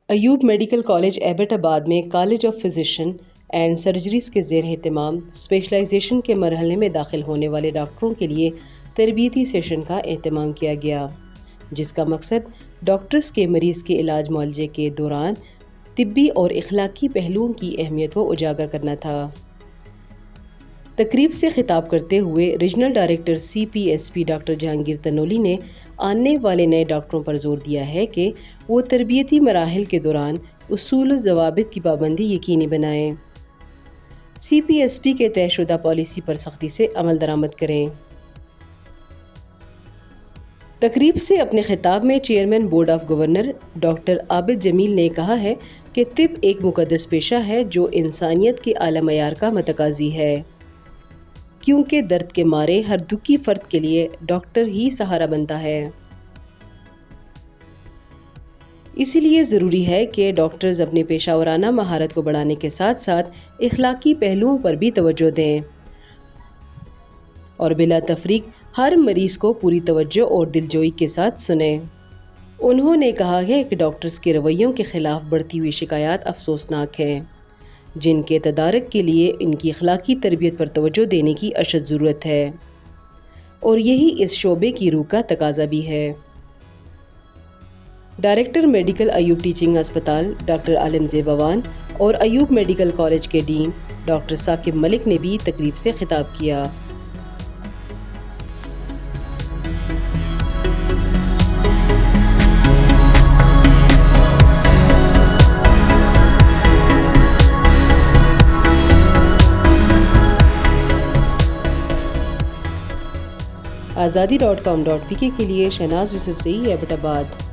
Ayub medical college Abbott آباد میں college of physician and surgeries کے زیر اہتمام اسپیشلائزیشن کے مرحلے میں داخل ہونے والے ڈاکٹروں کے لیے تربیتی سیشن کا اہتمام کیا گیا، جس کا مقصد ڈاکٹرز کے مریض کے علاج معالجے کے دوران طبی اور اخلاقی پہلوؤں کی اہمیت کو اجاگر کرنا تھا۔ تقریب سے خطاب کرتے ہوئے regional director CPSP doctor Jahangir Tanoli نے آنے والے نئے ڈاکٹروں پر زور دیا ہے کہ وہ تربیتی مراحل کے دوران اصول و ضوابط کی پابندی یقینی بنائیں، CPSP کے طے شدہ پالیسی پر سختی سے عمل درآمد کریں۔ تقریب سے اپنے خطاب میں chairman board of governor doctor Abid Jamil نے کہا ہے کہ طب ایک مقدس پیشہ ہے جو انسانیت کے اعلیٰ معیار کا متقاضی ہے، کیونکہ درد کے مارے ہر دکھی فرد کے لیے ڈاکٹر ہی سہارا بنتا ہے۔ اسی لیے ضروری ہے کہ ڈاکٹرز اپنی پیشہ ورانہ مہارت کو بڑھانے کے ساتھ ساتھ اخلاقی پہلوؤں پر بھی توجہ دیں اور بلا تفریق ہر مریض کو پوری توجہ اور دلجوئی کے ساتھ سنیں۔ انہوں نے کہا ہے کہ ڈاکٹرز کے رویوں کے خلاف بڑھتی ہوئی شکایات افسوسناک ہیں، جن کے تدارک کے لیے ان کی اخلاقی تربیت پر توجہ دینے کی اشد ضرورت ہے، اور یہی اس شعبے کی روح کا تقاضا بھی ہے۔ ڈائریکٹر میڈیکل ایوب ٹیچنگ ہسپتال ڈاکٹر عالم زیب اعوان اور ایوب میڈیکل کالج کے ڈین ڈاکٹر ثاقب ملک نے بھی تقریب سے خطاب کیا۔ azadi.com.pk کے لیے شہناز یوسف سے ایبٹ آباد۔